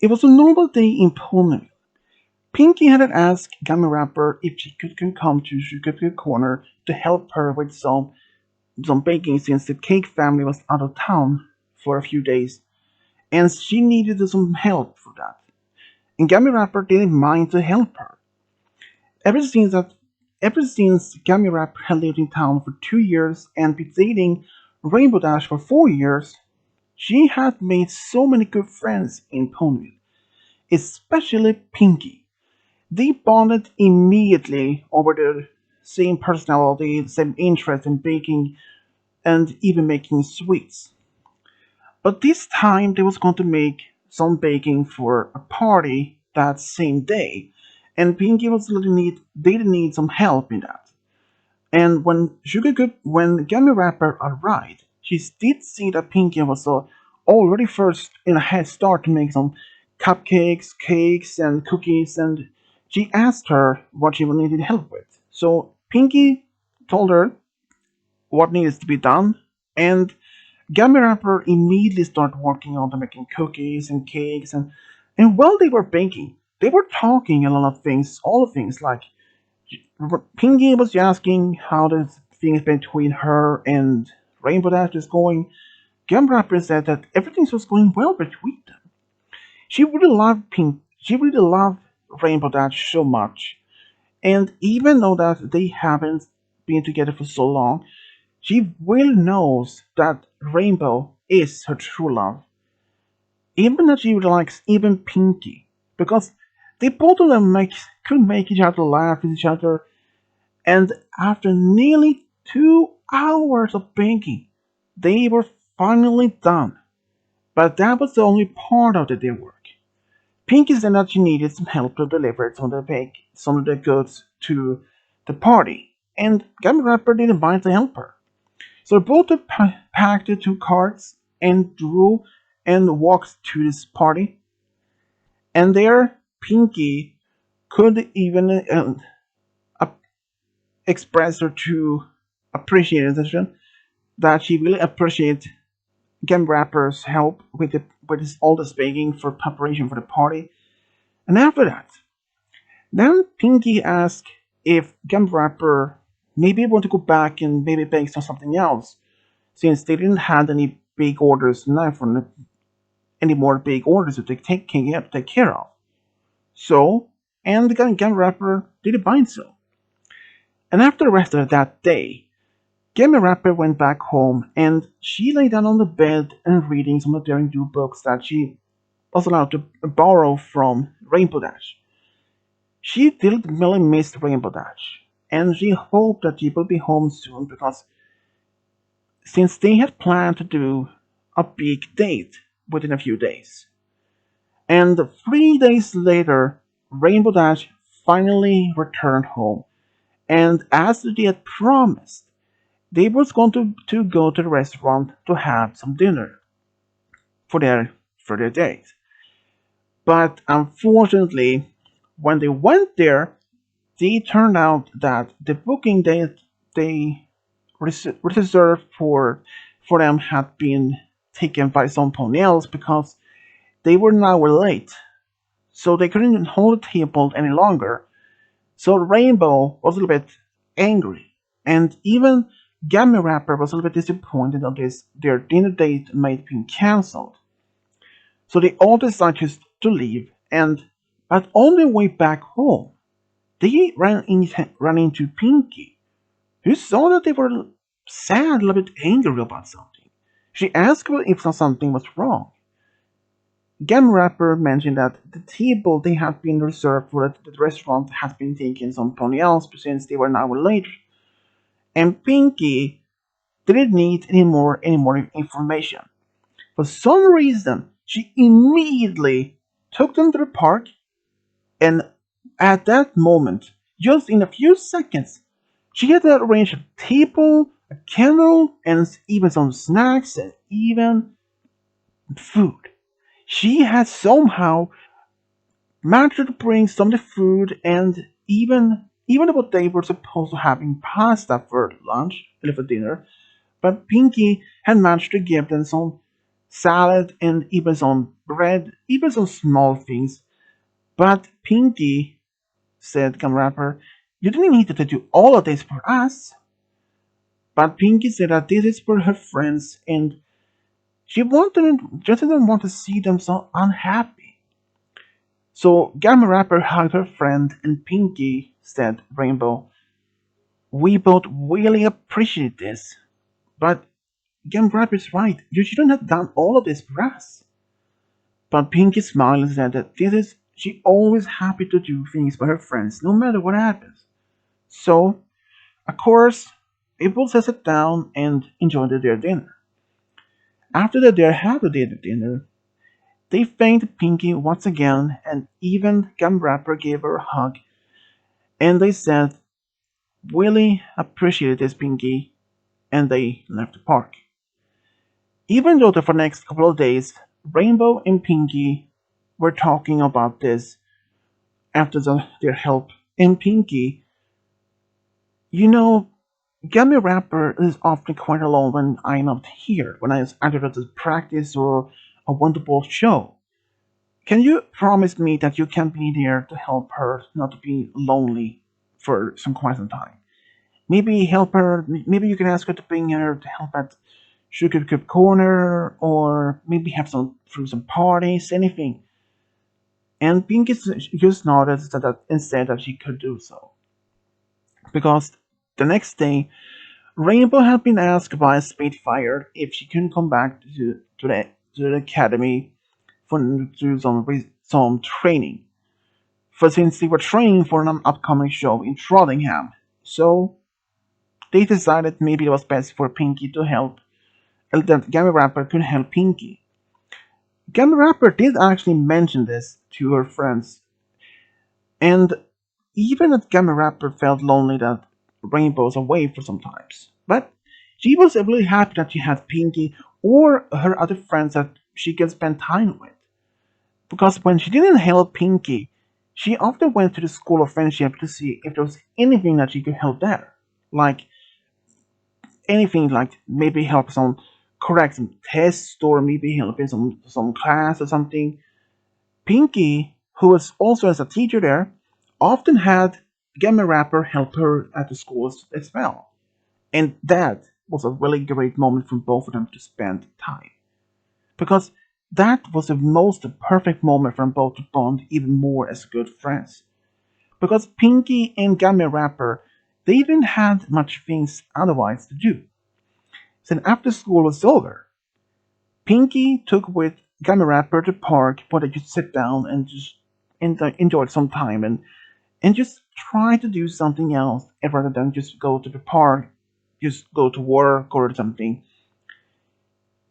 It was a normal day in Ponyville. Pinkie had asked Gummy Wrapper if she could come to Sugar Corner to help her with some baking since the cake family was out of town for a few days, and she needed some help for that. And Gummy Wrapper didn't mind to help her. Ever since that, ever since Gummy Wrapper had lived in town for 2 years and been dating Rainbow Dash for 4 years, she had made so many good friends in Ponyville, especially Pinkie. They bonded immediately over their same personality, same interest in baking, and even making sweets. But this time they was going to make some baking for a party that same day, and Pinkie was did need some help in that. And when Gummy Wrapper arrived, she did see that Pinkie was already first in a head start to make some cupcakes, cakes, and cookies, and she asked her what she needed help with. So Pinkie told her what needs to be done, and Gummy Wrapper immediately started working on making cookies and cakes, and while they were baking, they were talking a lot of things, all of things like Pinkie was asking how the things between her and Rainbow Dash is going. Gummy Wrapper said that everything was going well between them. She really loved Rainbow Dash so much, and even though that they haven't been together for so long, she really knows that Rainbow is her true love. Even that she likes even Pinkie, because they both of them could make each other laugh with each other, and after nearly 2 hours of baking, they were finally done. But that was the only part of the day work. Pinkie said that she needed some help to deliver some of the goods to the party, and Gummy Wrapper didn't mind to help her. So both packed the two carts and drove and walked to this party. And there, Pinkie could even express her to appreciation that she really appreciated Gum Wrapper's help with all this baking for preparation for the party. And after that, then Pinkie asked if Gum Wrapper maybe want to go back and maybe bake something else, since they didn't have any big orders now for any more big orders to take care of. So, and the Gummy Wrapper didn't mind so. And after the rest of that day, Gummy Wrapper went back home and she lay down on the bed and reading some of the Daring Do books that she was allowed to borrow from Rainbow Dash. She did really miss Rainbow Dash, and she hoped that she will be home soon because since they had planned to do a big date within a few days. And 3 days later, Rainbow Dash finally returned home, and as they had promised, they was going to go to the restaurant to have some dinner for their date. But unfortunately, when they went there, they turned out that the booking they reserved for them had been taken by someone else because they were now late, so they couldn't hold the table any longer. So Rainbow was a little bit angry, and even Gummy Wrapper was a little bit disappointed on this their dinner date might be cancelled. So they all decided to leave, and but on their way back home, they ran into Pinkie, who saw that they were sad, a little bit angry about something. She asked if something was wrong. Gum Wrapper mentioned that the table they had been reserved for the restaurant had been taken somebody else since they were now late, and Pinkie didn't need any more information. For some reason, she immediately took them to the park, and at that moment, just in a few seconds, she had arranged a table, a candle, and even some snacks and even food. She had somehow managed to bring some of the food, and even though they were supposed to having pasta for lunch or for dinner, but Pinkie had managed to give them salad, and even some bread, even some small things. But Pinkie, said Gum Wrapper, you didn't need to do all of this for us. But Pinkie said that this is for her friends, and just didn't want to see them so unhappy. So Gum Wrapper hugged her friend, and Pinkie, said Rainbow, we both really appreciate this. But Gum Wrapper's right, you shouldn't have done all of this for us. But Pinkie smiled and said that she always happy to do things for her friends, no matter what happens. So, of course, people sat down and enjoyed their dinner. After they had their dinner, they thanked Pinkie once again, and even Gum Wrapper gave her a hug, and they said, really appreciate this, Pinkie, and they left the park. Even though for the next couple of days, Rainbow and Pinkie were talking about this after their help, and Pinkie, you know, Gummy Wrapper is often quite alone when I'm not here, when I either at the practice or a wonderful show. Can you promise me that you can be there to help her not to be lonely for quite some time? Maybe help her, maybe you can ask her to bring her to help at Sugar Cube Corner, or maybe have some through some parties, anything. And Pinkie just nodded and said that she could do so. Because the next day, Rainbow had been asked by Spitfire if she can come back to the academy for to do some training. For since they were training for an upcoming show in Trottingham, so they decided maybe it was best for Pinkie to help, that Gummy Wrapper could help Pinkie. Gummy Wrapper did actually mention this to her friends, and even that Gummy Wrapper felt lonely that Rainbow was away for some times. But she was really happy that she had Pinkie or her other friends that she could spend time with. Because when she didn't help Pinkie, she often went to the School of Friendship to see if there was anything that she could help there. Like anything like maybe help some correct some tests or maybe help in some class or something. Pinkie, who was also as a teacher there, often had Gummy Wrapper help her at the school as well. And that was a really great moment for both of them to spend time. Because that was the most perfect moment for them both to bond even more as good friends. Because Pinkie and Gummy Wrapper, they didn't have much things otherwise to do. So after school was over, Pinkie took with Gummy Wrapper to the park where they could sit down and just enjoy some time and just try to do something else rather than just go to the park, just go to work or something.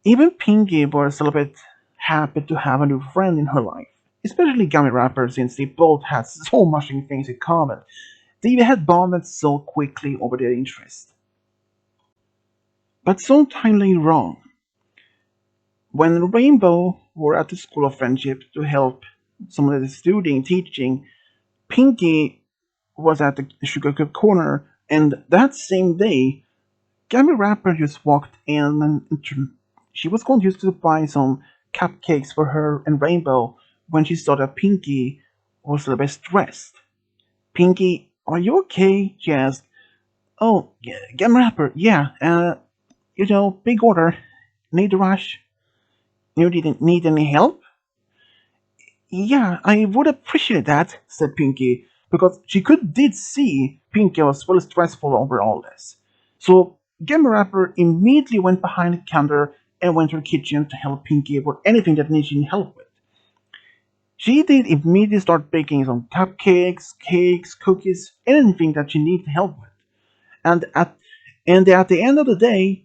Even Pinkie was a little bit happy to have a new friend in her life, especially Gummy Wrapper since they both had so much things in common. They had bonded so quickly over their interests. But sometime later on, when Rainbow were at the School of Friendship to help some of the students teaching, Pinkie was at the Sugar Cube Corner, and that same day, Gummy Wrapper just walked in and she was going just to buy some cupcakes for her and Rainbow when she saw that Pinkie was a little bit stressed. Pinkie, are you okay? She asked. Oh, yeah, Gummy Wrapper, yeah, big order. Need to rush. You didn't need any help? Yeah, I would appreciate that, said Pinkie, because she did see Pinkie was really stressful over all this. So Gummy Wrapper immediately went behind the counter and went to the kitchen to help Pinkie with anything that needed help with. She did immediately start baking some cupcakes, cakes, cookies, anything that she needed help with. And at the end of the day,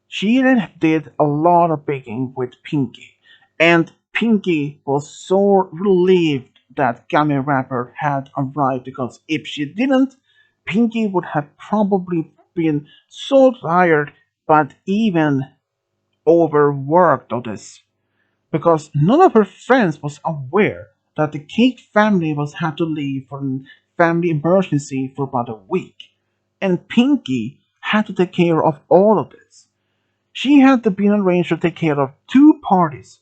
she did a lot of baking with Pinkie, and Pinkie was so relieved that Gummy Wrapper had arrived because if she didn't, Pinkie would have probably been so tired but even overworked of this because none of her friends was aware that the Cake family was had to leave for a family emergency for about a week, and Pinkie had to take care of all of this. She had been arranged to take care of two parties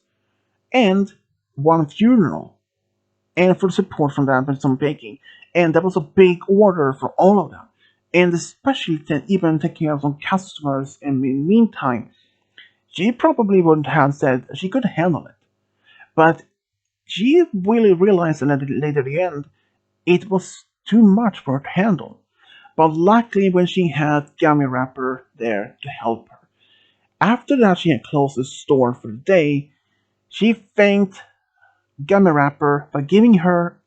and one funeral, and for support from that and some baking. And that was a big order for all of them. And especially to even taking care of some customers in the meantime, she probably wouldn't have said she could handle it. But she really realized that later at the end it was too much for her to handle. But luckily when she had Gummy Wrapper there to help her. After that she had closed the store for the day, she thanked Gummy Wrapper by giving her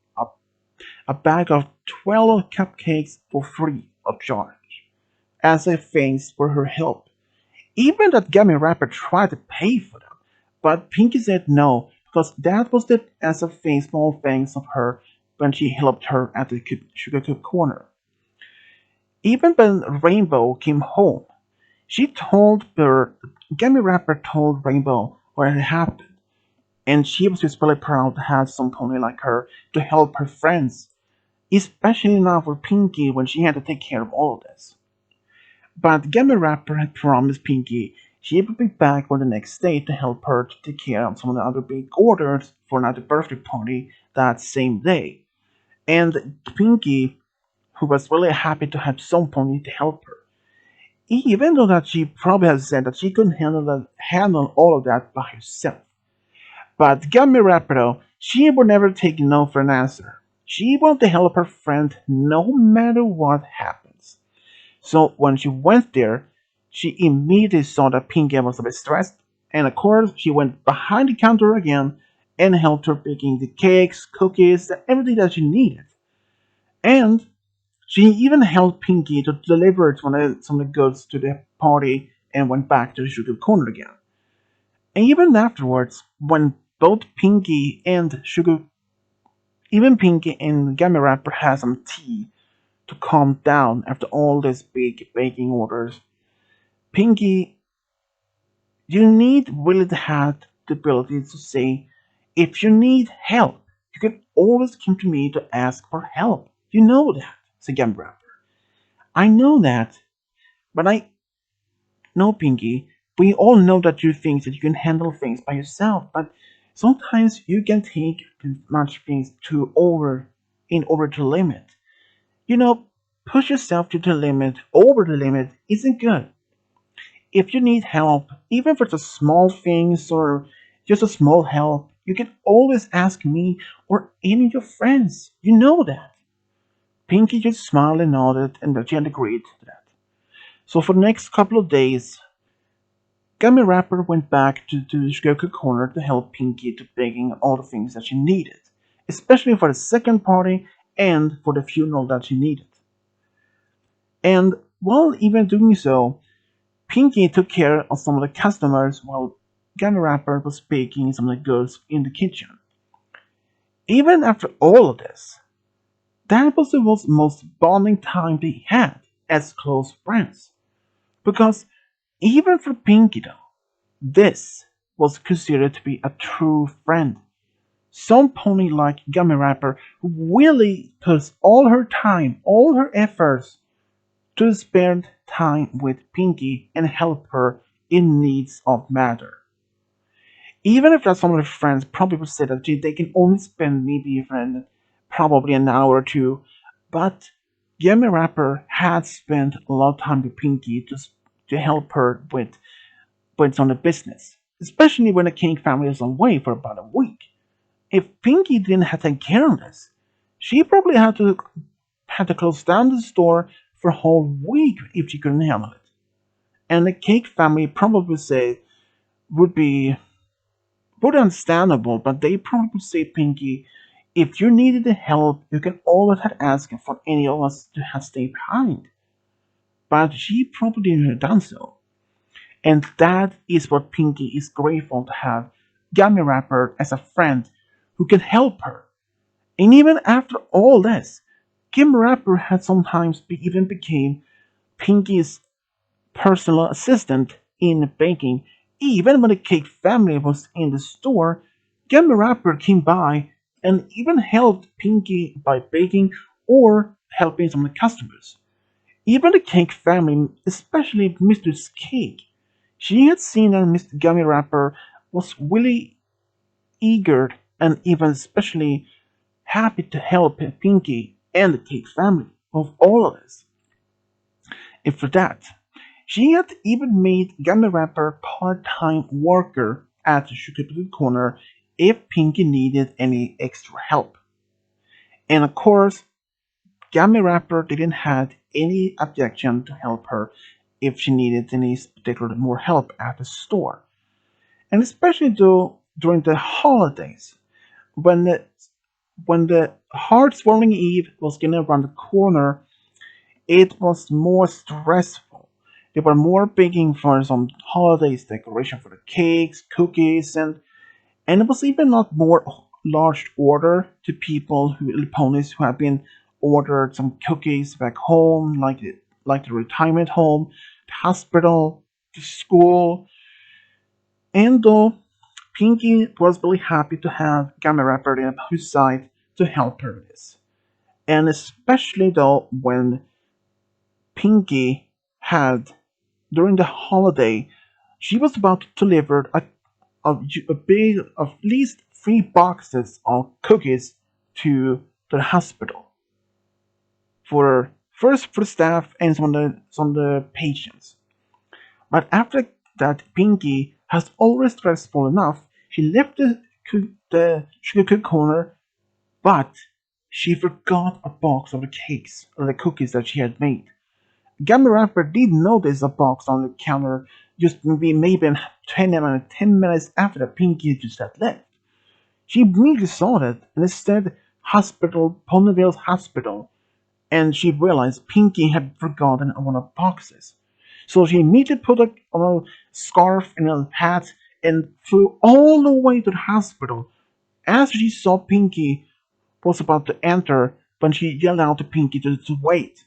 a bag of 12 cupcakes for free of charge, as a thanks for her help. Even that Gummy Wrapper tried to pay for them, but Pinkie said no, because that was the as a thanks, small thanks of her when she helped her at the Sugar Cube Corner. Even when Rainbow came home, she told her, Gummy Wrapper told Rainbow what had happened, and she was just really proud to have some pony like her to help her friends, especially now for Pinkie when she had to take care of all of this. But Gummy Wrapper had promised Pinkie she would be back for the next day to help her to take care of some of the other big orders for another birthday party that same day. And Pinkie, who was really happy to have some pony to help her, even though that she probably has said that she couldn't handle all of that by herself. But Gummy Wrapper, though, she would never take no for an answer. She wanted to help her friend no matter what happens. So when she went there, she immediately saw that Pinkie was a bit stressed, and of course she went behind the counter again and helped her baking the cakes, cookies, and everything that she needed. And she even helped Pinkie to deliver some of the goods to the party and went back to the sugar corner again. And even afterwards, when both Pinkie and Sugar, even Pinkie and Gummy Wrapper had some tea to calm down after all these big baking orders, Pinkie, you need really to have the ability to say, if you need help, you can always come to me to ask for help. You know that, said Gummy Wrapper. I know that, but I know, Pinkie, we all know that you think that you can handle things by yourself, but sometimes you can take much things to over to limit. You know, push yourself to the limit, over the limit isn't good. If you need help, even for the small things or just a small help, you can always ask me or any of your friends. You know that. Pinkie just smiled and nodded, and Reggie agreed to that. So for the next couple of days, Gummy Wrapper went back to the Sugar Corner to help Pinkie to baking all the things that she needed, especially for the second party and for the funeral that she needed. And while even doing so, Pinkie took care of some of the customers while Gummy Wrapper was baking some of the goods in the kitchen. Even after all of this, that was the most bonding time they had as close friends. Because even for Pinkie though, this was considered to be a true friend. Some pony like Gummy Wrapper who really puts all her time, all her efforts to spend time with Pinkie and help her in needs of matter. Even if that some of her friends probably would say that they can only spend maybe even probably an hour or two, but Gummy Wrapper had spent a lot of time with Pinkie to help her with some of the business, especially when the King family was away for about a week. If Pinkie didn't have taken care of this, she probably had to close down the store for a whole week if she couldn't handle it. And the Cake family probably say would be understandable, but they probably would say, Pinkie, if you needed the help, you can always have asked for any of us to have stayed behind. But she probably didn't have done so. And that is what Pinkie is grateful to have Gummy Wrapper as a friend who can help her. And even after all this, Gummy Wrapper had sometimes even became Pinkie's personal assistant in baking. Even when the Cake family was in the store, Gummy Wrapper came by and even helped Pinkie by baking or helping some of the customers. Even the Cake family, especially Mr. Cake, she had seen that Mr. Gummy Wrapper was really eager and even especially happy to help Pinkie and the Cake family of all of this. And for that, she had even made Gummy Wrapper part-time worker at the Sugar Corner if Pinkie needed any extra help. And of course, Gummy Wrapper didn't have any objection to help her if she needed any particular more help at the store. And especially though during the holidays, when the when the heart-swelling eve was getting around the corner, it was more stressful. They were more begging for some holidays decoration for the cakes, cookies, and it was even not more large order to people who ponies who had been ordered some cookies back home, like the retirement home, the hospital, the school. And though Pinkie was really happy to have Gummy Wrapper on his side to help her with this. And especially though when Pinkie had during the holiday, she was about to deliver a big of at least 3 boxes of cookies to the hospital for first for the staff and some of the patients. But after that, Pinkie has already stressful enough. She left the sugar cookie corner, but she forgot a box of the cakes or the cookies that she had made. Gummy Wrapper did notice a box on the counter just maybe 10 minutes after the Pinkie just had left. She immediately saw that and instead Ponyville's hospital, and she realized Pinkie had forgotten one of the boxes. So she immediately put a scarf and a hat and flew all the way to the hospital. As she saw Pinkie was about to enter, when she yelled out to Pinkie to wait,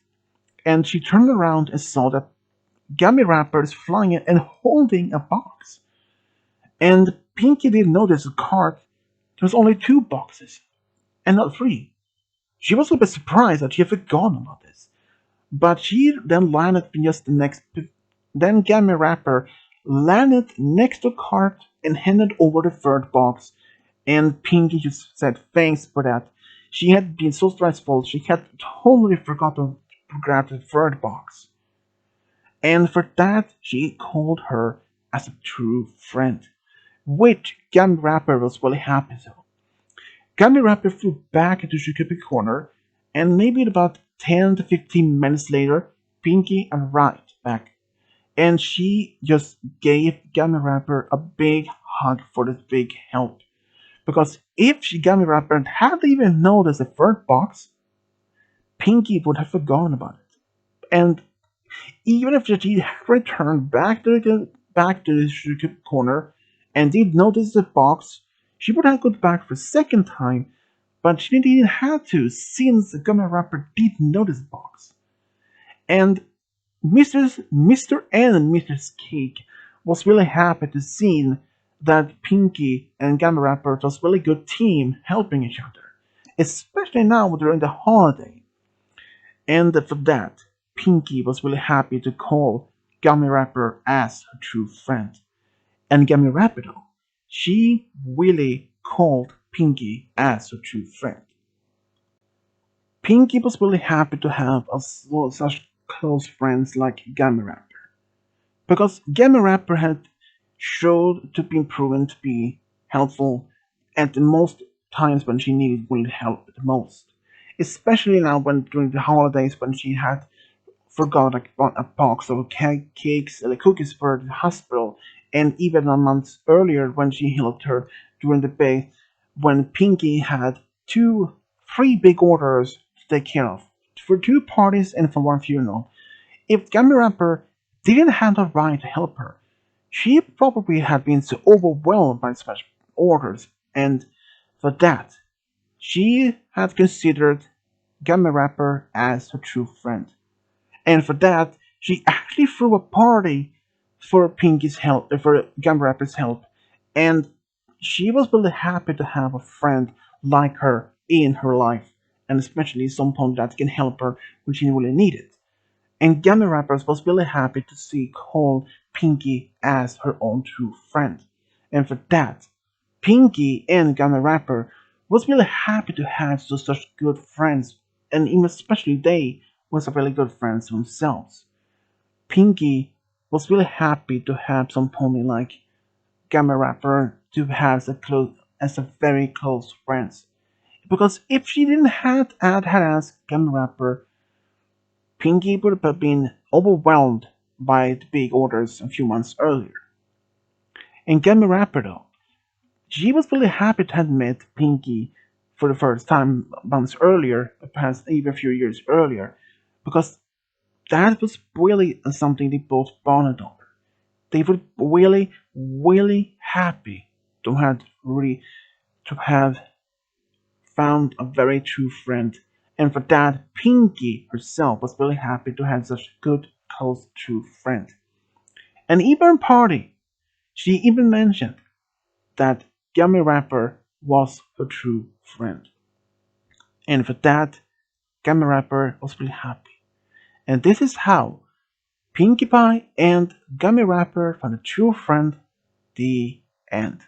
and she turned around and saw that Gummy Wrapper is flying in and holding a box. And Pinkie didn't notice the cart. There was only 2 boxes, and not 3. She was a bit surprised that she had forgotten about this. But she then landed just the next. Then Gummy Wrapper landed next to the cart and handed over the 3rd box. And Pinkie just said thanks for that. She had been so stressful, she had totally forgotten to grab the 3rd box. And for that, she called her as a true friend, which Gummy Wrapper was really happy to. Gummy Wrapper flew back into Sugar Corner, and maybe about 10 to 15 minutes later, Pinkie arrived back, and she just gave Gummy Wrapper a big hug for this big help. Because if Gummy Wrapper hadn't even noticed the 3rd box, Pinkie would have forgotten about it. And even if she had returned back to the Sugar Corner and did notice the box, she would have gone back for a second time, but she didn't even have to, since the Gummy Wrapper did notice the box. And Mr. and Mrs. Cake was really happy to see that Pinkie and Gummy Wrapper was a really good team helping each other, especially now during the holiday. And for that, Pinkie was really happy to call Gummy Wrapper as her true friend. And Gummy Wrapper, though, she really called Pinkie as her true friend. Pinkie was really happy to have such close friends like Gummy Wrapper, because Gummy Wrapper had showed to be proven to be helpful at the most times when she needed really help the most. Especially now when during the holidays when she had forgot like a box of cakes and cookies for the hospital, and even a month earlier when she helped her during the day when Pinkie had 3 big orders to take care of for 2 parties and for 1 funeral. If Gummy Wrapper didn't have the right to help her, she probably had been so overwhelmed by such orders, and for that, she had considered Gummy Wrapper as her true friend. And for that, she actually threw a party for Pinkie's help, for Gummy Wrapper's help, and she was really happy to have a friend like her in her life, and especially someone that can help her when she really needed. And Gummy Wrappers was really happy to see call Pinkie as her own true friend. And for that, Pinkie and Gummy Wrapper was really happy to have such good friends, and even especially they was really good friends themselves. Pinkie was really happy to have some pony like Gummy Wrapper to have as a very close friends. Because if she didn't had asked Gummy Wrapper, Pinkie would have been overwhelmed by the big orders a few months earlier. And Gummy Wrapper though, she was really happy to have met Pinkie for the first time months earlier, perhaps even a few years earlier, because that was really something they both bonded over. They were really, really happy to have found a very true friend, and for that, Pinkie herself was really happy to have such a good, close, true friend. And even Party, she even mentioned that Gummy Wrapper was her true friend. And for that, Gummy Wrapper was really happy. And this is how Pinkie Pie and Gummy Wrapper found a true friend. The end.